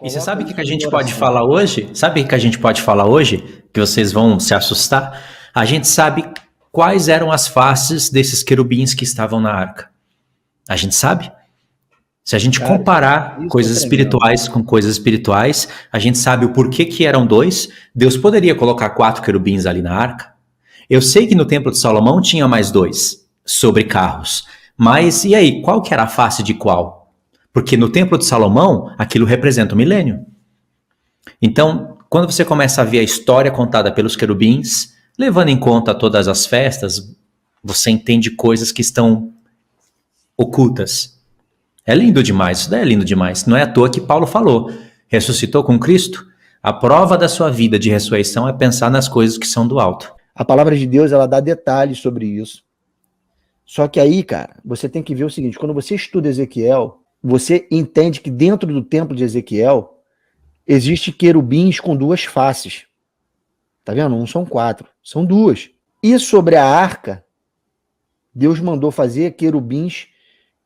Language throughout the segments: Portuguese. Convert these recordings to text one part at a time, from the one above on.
E você Coloca sabe o que isso a em gente pode oração. falar hoje? Sabe o que a gente pode falar hoje? Que vocês vão se assustar? A gente sabe quais eram as faces desses querubins que estavam na arca. A gente sabe? Se a gente Cara, comparar isso é coisas tremendo. espirituais com coisas espirituais, a gente sabe o porquê que eram dois. Deus poderia colocar 4 querubins ali na arca. Eu sei que no templo de Salomão tinha mais 2 sobre carros. Mas e aí, qual que era a face de qual? Porque no templo de Salomão, aquilo representa o milênio. Então, quando você começa a ver a história contada pelos querubins, levando em conta todas as festas, você entende coisas que estão ocultas. É lindo demais, isso daí é lindo demais. Não é à toa que Paulo falou, ressuscitou com Cristo? A prova da sua vida de ressurreição é pensar nas coisas que são do alto. A palavra de Deus, ela dá detalhes sobre isso. Só que aí, cara, você tem que ver o seguinte, quando você estuda Ezequiel, você entende que dentro do templo de Ezequiel, existe querubins com 2 faces. Tá vendo? Não são 4, são 2. E sobre a arca, Deus mandou fazer querubins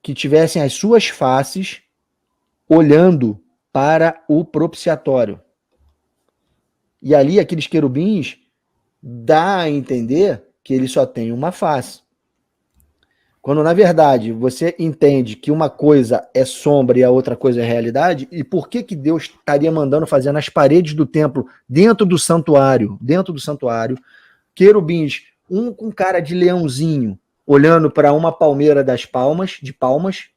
que tivessem as suas faces olhando para o propiciatório. E ali, aqueles querubins, dá a entender que ele só tem uma face. Quando, na verdade, você entende que uma coisa é sombra e a outra coisa é realidade, e por que que Deus estaria mandando fazer nas paredes do templo, dentro do santuário, querubins, um com cara de leãozinho, olhando para uma palmeira de palmas,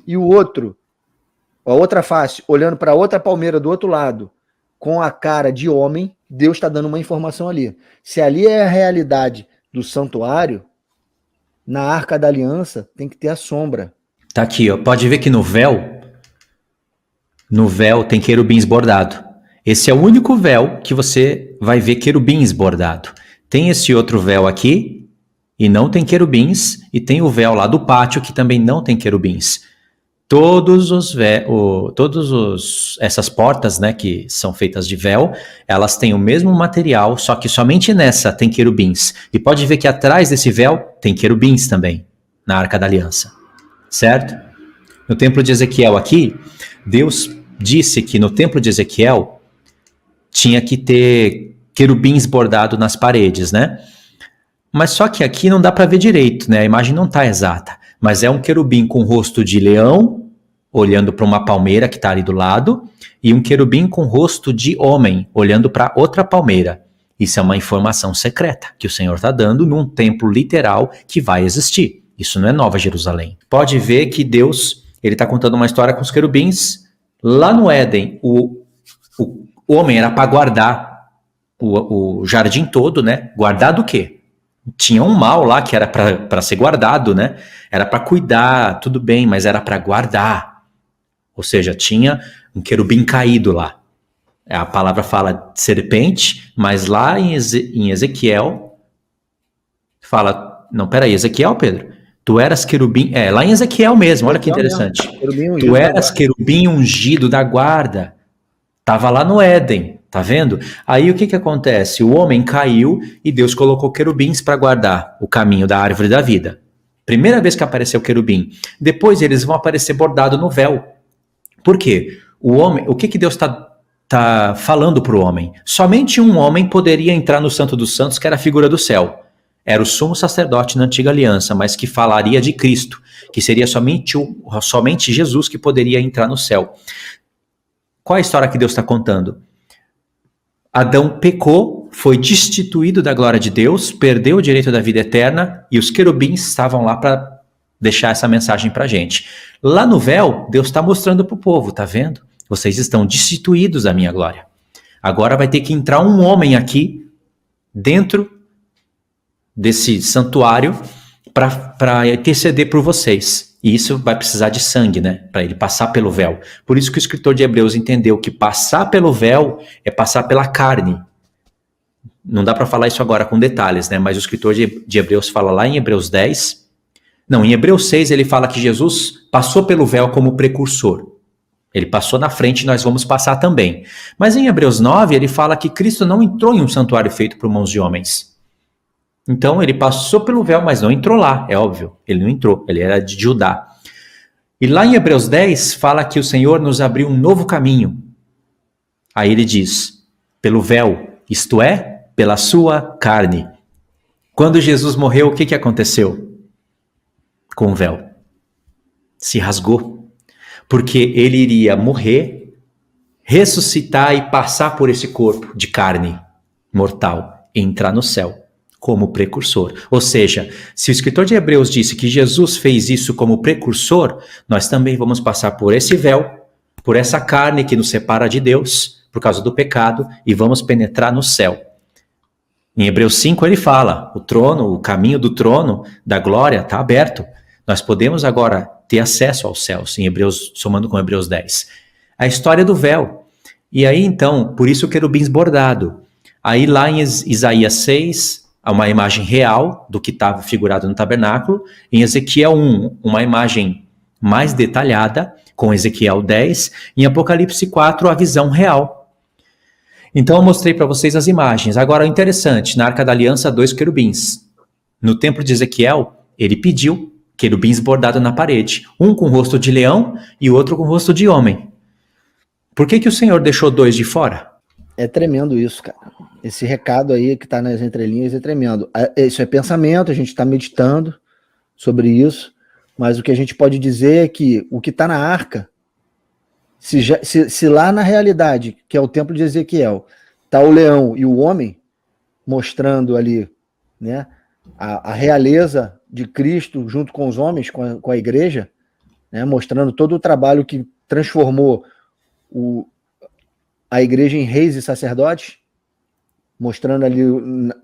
e o outro, a outra face, olhando para outra palmeira do outro lado, com a cara de homem. Deus está dando uma informação ali. Se ali é a realidade do santuário, na Arca da Aliança tem que ter a sombra. Tá aqui, ó. Pode ver que no véu tem querubins bordado. Esse é o único véu que você vai ver querubins bordado. Tem esse outro véu aqui e não tem querubins, e tem o véu lá do pátio que também não tem querubins. Essas portas, né, que são feitas de véu, elas têm o mesmo material, só que somente nessa tem querubins. E pode ver que atrás desse véu tem querubins também, na Arca da Aliança. Certo? No templo de Ezequiel aqui, Deus disse que no templo de Ezequiel tinha que ter querubins bordados nas paredes, né? Mas só que aqui não dá para ver direito, né? A imagem não está exata. Mas é um querubim com rosto de leão, olhando para uma palmeira que está ali do lado, e um querubim com rosto de homem, olhando para outra palmeira. Isso é uma informação secreta que o Senhor está dando num templo literal que vai existir. Isso não é Nova Jerusalém. Pode ver que Deus, ele está contando uma história com os querubins. Lá no Éden, o homem era para guardar o jardim todo, né? Guardar do quê? Tinha um mal lá que era para ser guardado, né? Era para cuidar, tudo bem, mas era para guardar. Ou seja, tinha um querubim caído lá. A palavra fala serpente, mas lá em Ezequiel fala... Não, peraí, Ezequiel, Pedro? Tu eras querubim... lá em Ezequiel mesmo, olha que interessante. Tu eras querubim ungido da guarda. Tava lá no Éden. Tá vendo? Aí o que acontece? O homem caiu e Deus colocou querubins para guardar o caminho da árvore da vida. Primeira vez que apareceu querubim. Depois eles vão aparecer bordado no véu. Por quê? O que Deus tá falando para o homem? Somente um homem poderia entrar no Santo dos Santos, que era a figura do céu. Era o sumo sacerdote na antiga aliança, mas que falaria de Cristo, que seria somente Jesus que poderia entrar no céu. Qual a história que Deus está contando? Adão pecou, foi destituído da glória de Deus, perdeu o direito da vida eterna, e os querubins estavam lá para deixar essa mensagem para a gente. Lá no véu, Deus está mostrando para o povo, tá vendo? Vocês estão destituídos da minha glória. Agora vai ter que entrar um homem aqui, dentro desse santuário, para interceder por vocês. E isso vai precisar de sangue, né? Para ele passar pelo véu. Por isso que o escritor de Hebreus entendeu que passar pelo véu é passar pela carne. Não dá para falar isso agora com detalhes, né? Mas o escritor de Hebreus fala lá em Hebreus 10. Não, em Hebreus 6 ele fala que Jesus passou pelo véu como precursor. Ele passou na frente e nós vamos passar também. Mas em Hebreus 9 ele fala que Cristo não entrou em um santuário feito por mãos de homens. Então ele passou pelo véu, mas não entrou lá, é óbvio. Ele não entrou, ele era de Judá. E lá em Hebreus 10 fala que o Senhor nos abriu um novo caminho. Aí ele diz, pelo véu, isto é, pela sua carne. Quando Jesus morreu, o que aconteceu com o véu? Se rasgou. Porque ele iria morrer, ressuscitar e passar por esse corpo de carne mortal e entrar no céu como precursor. Ou seja, se o escritor de Hebreus disse que Jesus fez isso como precursor, nós também vamos passar por esse véu, por essa carne que nos separa de Deus, por causa do pecado, e vamos penetrar no céu. Em Hebreus 5 ele fala, o trono, o caminho do trono da glória está aberto. Nós podemos agora ter acesso aos céus, em Hebreus, somando com Hebreus 10. A história do véu. E aí então, por isso o querubins bordado. Aí lá em Isaías 6, há uma imagem real do que estava figurado no tabernáculo. Em Ezequiel 1, uma imagem mais detalhada, com Ezequiel 10. Em Apocalipse 4, a visão real. Então eu mostrei para vocês as imagens. Agora, o interessante, na Arca da Aliança, 2 querubins. No templo de Ezequiel, ele pediu querubins bordados na parede. Um com o rosto de leão e o outro com o rosto de homem. Por que o Senhor deixou 2 de fora? É tremendo isso, cara. Esse recado aí que está nas entrelinhas é tremendo. Isso é pensamento, a gente está meditando sobre isso, mas o que a gente pode dizer é que o que está na arca, se lá na realidade, que é o templo de Ezequiel, está o leão e o homem, mostrando ali, né, a realeza de Cristo junto com os homens, com a igreja, né, mostrando todo o trabalho que transformou a igreja em reis e sacerdotes, mostrando ali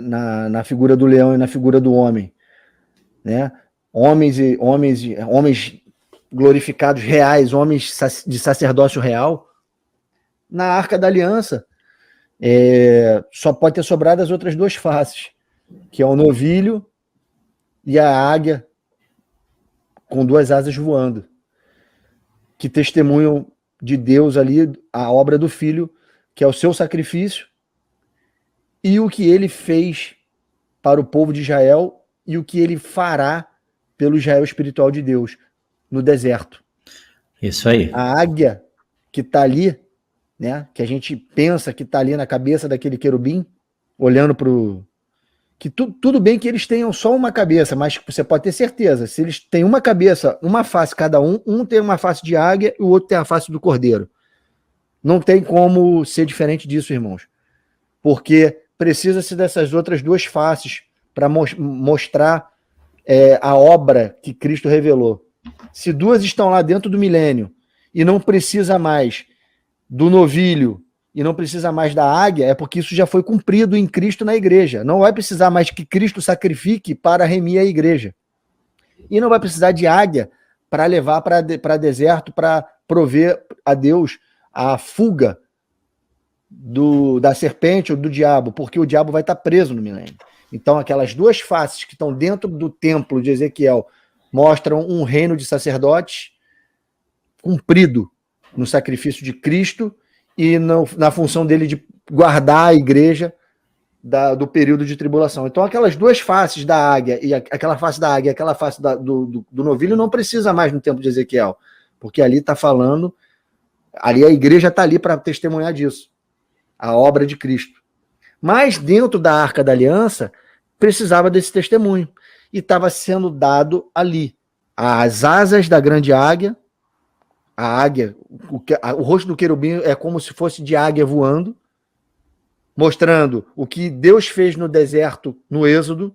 na figura do leão e na figura do homem, né? Homens glorificados reais, homens de sacerdócio real. Na Arca da Aliança, só pode ter sobrado as outras 2 faces, que é o novilho e a águia com 2 asas voando, que testemunham de Deus ali, a obra do Filho, que é o seu sacrifício, e o que ele fez para o povo de Israel e o que ele fará pelo Israel espiritual de Deus no deserto. Isso aí. A águia que está ali, né, que a gente pensa que está ali na cabeça daquele querubim, olhando para o... que tudo bem que eles tenham só uma cabeça, mas você pode ter certeza, se eles têm uma cabeça, uma face cada um tem uma face de águia e o outro tem a face do cordeiro. Não tem como ser diferente disso, irmãos. Porque precisa-se dessas outras 2 faces para mostrar a obra que Cristo revelou. Se 2 estão lá dentro do milênio e não precisa mais do novilho e não precisa mais da águia, é porque isso já foi cumprido em Cristo na igreja. Não vai precisar mais que Cristo sacrifique para remir a igreja. E não vai precisar de águia para levar para deserto, para prover a Deus a fuga da serpente ou do diabo, porque o diabo vai estar preso no milênio. Então, aquelas 2 faces que estão dentro do templo de Ezequiel mostram um reino de sacerdotes cumprido no sacrifício de Cristo e na função dele de guardar a igreja do período de tribulação. Então, aquelas 2 faces da águia, e aquela face da águia e aquela face do novilho não precisa mais no templo de Ezequiel, porque ali está falando, ali a igreja está ali para testemunhar disso, a obra de Cristo. Mas dentro da Arca da Aliança, precisava desse testemunho, e estava sendo dado ali as asas da grande águia, a águia, o rosto do querubim é como se fosse de águia voando, mostrando o que Deus fez no deserto, no Êxodo,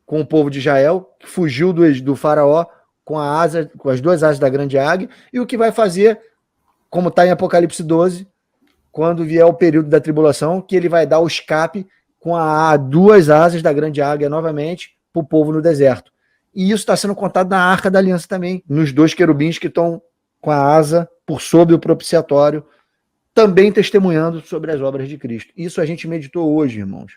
com o povo de Israel, que fugiu do faraó com as 2 asas da grande águia, e o que vai fazer, como está em Apocalipse 12, quando vier o período da tribulação, que ele vai dar o escape com as 2 asas da grande águia novamente para o povo no deserto. E isso está sendo contado na Arca da Aliança também, nos 2 querubins que estão com a asa por sobre o propiciatório, também testemunhando sobre as obras de Cristo. Isso a gente meditou hoje, irmãos.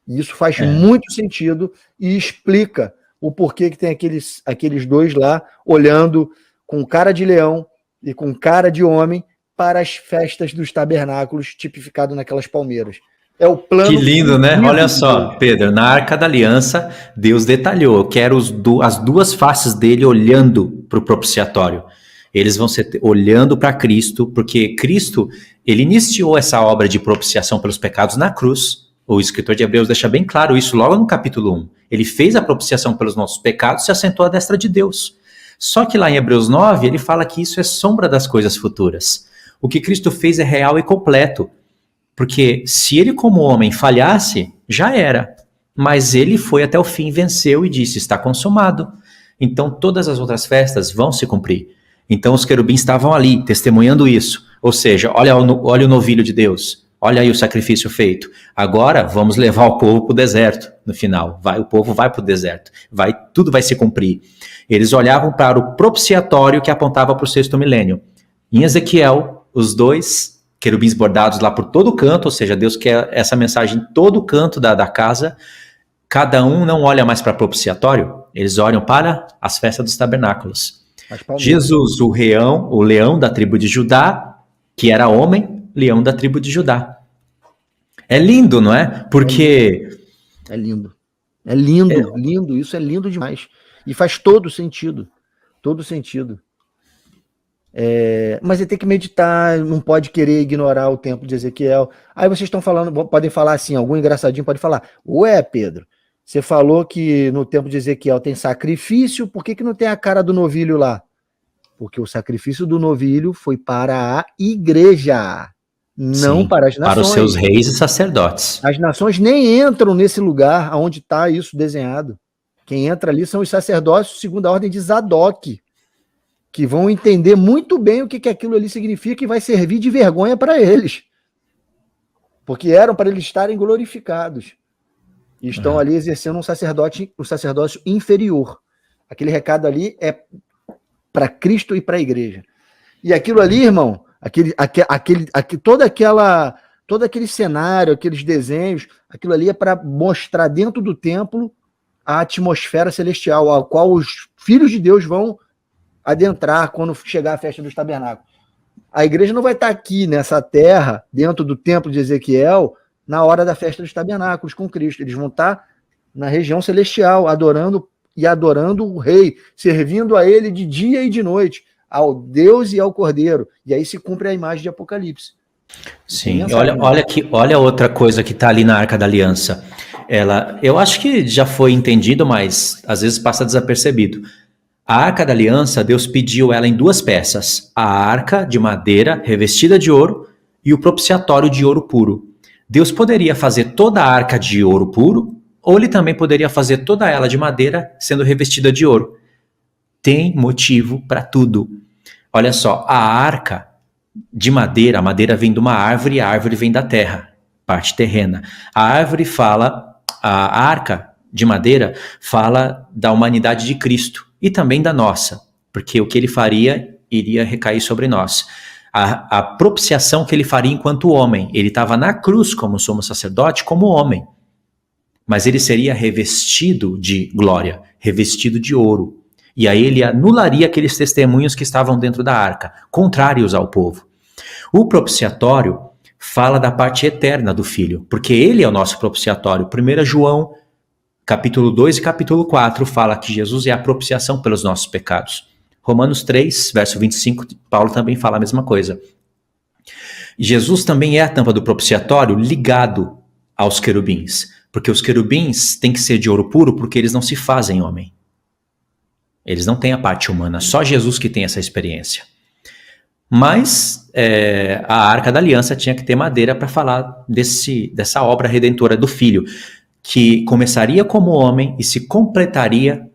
E isso faz muito sentido e explica o porquê que tem aqueles 2 lá olhando com cara de leão e com cara de homem para as festas dos tabernáculos tipificado naquelas palmeiras. É o plano. Que lindo, né? Olha só, Pedro, na Arca da Aliança, Deus detalhou. Eu quero as 2 faces dele olhando para o propiciatório. Eles vão ser olhando para Cristo, porque Cristo, ele iniciou essa obra de propiciação pelos pecados na cruz. O escritor de Hebreus deixa bem claro isso logo no capítulo 1. Ele fez a propiciação pelos nossos pecados e se assentou à destra de Deus. Só que lá em Hebreus 9, ele fala que isso é sombra das coisas futuras. O que Cristo fez é real e completo. Porque se ele como homem falhasse, já era. Mas ele foi até o fim, venceu e disse, está consumado. Então todas as outras festas vão se cumprir. Então os querubins estavam ali, testemunhando isso. Ou seja, olha o novilho de Deus. Olha aí o sacrifício feito. Agora vamos levar o povo para o deserto. No final, o povo vai para o deserto. Tudo vai se cumprir. Eles olhavam para o propiciatório que apontava para o 6º milênio. Em Ezequiel, os 2 querubins bordados lá por todo canto, ou seja, Deus quer essa mensagem em todo canto da casa. Cada um não olha mais para propiciatório, eles olham para as festas dos tabernáculos. Jesus, o leão da tribo de Judá, que era homem, leão da tribo de Judá. É lindo, não é? Porque... É lindo. É lindo, lindo. Isso é lindo demais. E faz todo sentido. Todo sentido. Mas ele tem que meditar, não pode querer ignorar o templo de Ezequiel. Aí vocês estão falando, podem falar assim, algum engraçadinho pode falar, ué, Pedro, você falou que no templo de Ezequiel tem sacrifício, por que não tem a cara do novilho lá? Porque o sacrifício do novilho foi para a igreja, não Sim, para as nações. Para os seus reis e sacerdotes. As nações nem entram nesse lugar onde está isso desenhado. Quem entra ali são os sacerdotes segundo a ordem de Zadok, que vão entender muito bem o que aquilo ali significa e vai servir de vergonha para eles. Porque eram para eles estarem glorificados. E estão ali exercendo um sacerdócio inferior. Aquele recado ali é para Cristo e para a igreja. E aquilo ali, irmão, todo aquele cenário, aqueles desenhos, aquilo ali é para mostrar dentro do templo a atmosfera celestial, a qual os filhos de Deus vão adentrar quando chegar a festa dos tabernáculos. A igreja não vai estar aqui nessa terra, dentro do templo de Ezequiel, na hora da festa dos tabernáculos com Cristo. Eles vão estar na região celestial, adorando o rei, servindo a ele de dia e de noite, ao Deus e ao Cordeiro. E aí se cumpre a imagem de Apocalipse. Sim, olha outra coisa que está ali na Arca da Aliança. Eu acho que já foi entendido, mas às vezes passa desapercebido. A Arca da Aliança, Deus pediu ela em 2 peças. A arca de madeira revestida de ouro e o propiciatório de ouro puro. Deus poderia fazer toda a arca de ouro puro, ou ele também poderia fazer toda ela de madeira sendo revestida de ouro. Tem motivo para tudo. Olha só, a arca de madeira, a madeira vem de uma árvore e a árvore vem da terra, parte terrena. A arca de madeira fala da humanidade de Cristo e também da nossa, porque o que ele faria iria recair sobre nós. A propiciação que ele faria enquanto homem, ele estava na cruz como sumo sacerdote, como homem, mas ele seria revestido de glória, revestido de ouro, e aí ele anularia aqueles testemunhos que estavam dentro da arca, contrários ao povo. O propiciatório fala da parte eterna do Filho, porque ele é o nosso propiciatório. 1 João, capítulo 2 e capítulo 4, fala que Jesus é a propiciação pelos nossos pecados. Romanos 3, verso 25, Paulo também fala a mesma coisa. Jesus também é a tampa do propiciatório ligado aos querubins, porque os querubins têm que ser de ouro puro porque eles não se fazem homem. Eles não têm a parte humana, só Jesus que tem essa experiência. Mas a Arca da Aliança tinha que ter madeira para falar dessa obra redentora do Filho, que começaria como homem e se completaria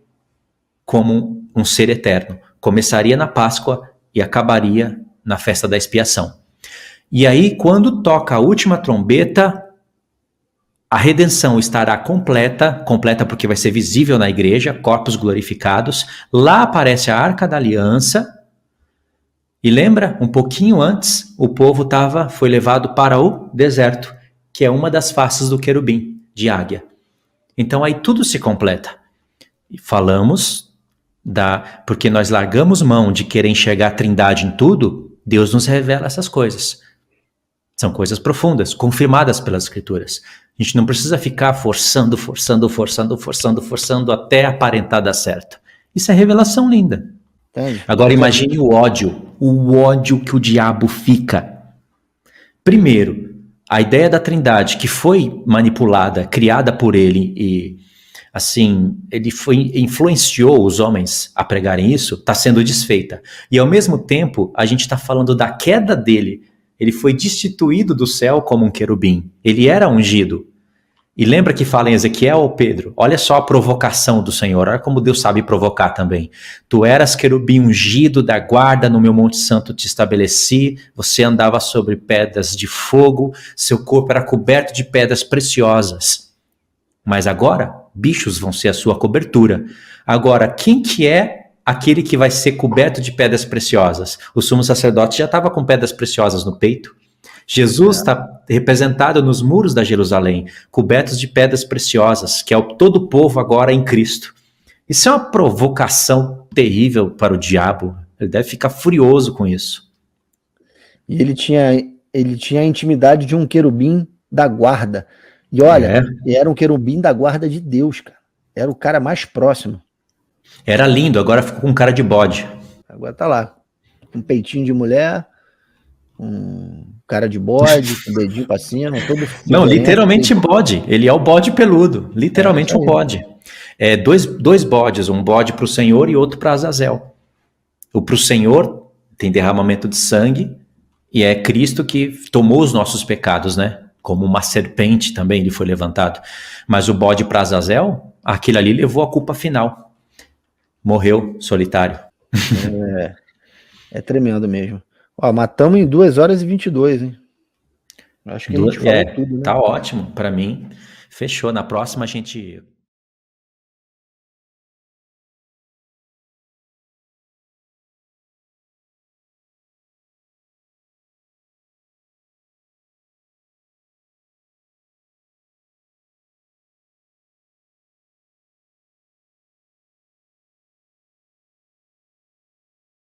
como um ser eterno. Começaria na Páscoa e acabaria na festa da expiação. E aí, quando toca a última trombeta, a redenção estará completa porque vai ser visível na igreja, corpos glorificados. Lá aparece a Arca da Aliança. E lembra, um pouquinho antes, o povo foi levado para o deserto, que é uma das faces do querubim, de águia. Então aí tudo se completa. E falamos porque nós largamos mão de querer enxergar a Trindade em tudo, Deus nos revela essas coisas. São coisas profundas, confirmadas pelas Escrituras. A gente não precisa ficar forçando até aparentar dar certo. Isso é revelação linda. Entende? Agora imagine o ódio que o diabo fica. Primeiro, a ideia da Trindade, que foi manipulada, criada por ele e assim, ele influenciou os homens a pregarem isso, está sendo desfeita. E ao mesmo tempo, a gente está falando da queda dele. Ele foi destituído do céu como um querubim. Ele era ungido. E lembra que fala em Ezequiel, Pedro? Olha só a provocação do Senhor. Olha como Deus sabe provocar também. Tu eras querubim ungido da guarda, no meu monte santo te estabeleci. Você andava sobre pedras de fogo. Seu corpo era coberto de pedras preciosas. Mas agora, bichos vão ser a sua cobertura. Agora, quem que é aquele que vai ser coberto de pedras preciosas? O sumo sacerdote já estava com pedras preciosas no peito. Jesus está representado nos muros da Jerusalém, cobertos de pedras preciosas, que é todo o povo agora em Cristo. Isso é uma provocação terrível para o diabo. Ele deve ficar furioso com isso. E ele tinha a intimidade de um querubim da guarda. E olha, era um querubim da guarda de Deus, cara. Era o cara mais próximo. Era lindo, agora ficou com cara de bode. Agora tá lá, com peitinho de mulher, com cara de bode, com o dedinho pra cima, todo... Não, literalmente bode. Ele é o bode peludo. Literalmente um bode. Dois bodes, um bode para o Senhor e outro para Azazel. O para o Senhor tem derramamento de sangue e é Cristo que tomou os nossos pecados, né? Como uma serpente também ele foi levantado. Mas o bode para Azazel, aquele ali levou a culpa final. Morreu solitário. É tremendo mesmo. Ó, matamos em 2 horas e 22, hein? Acho que a gente falou tudo, né? Tá ótimo para mim. Fechou. Na próxima a gente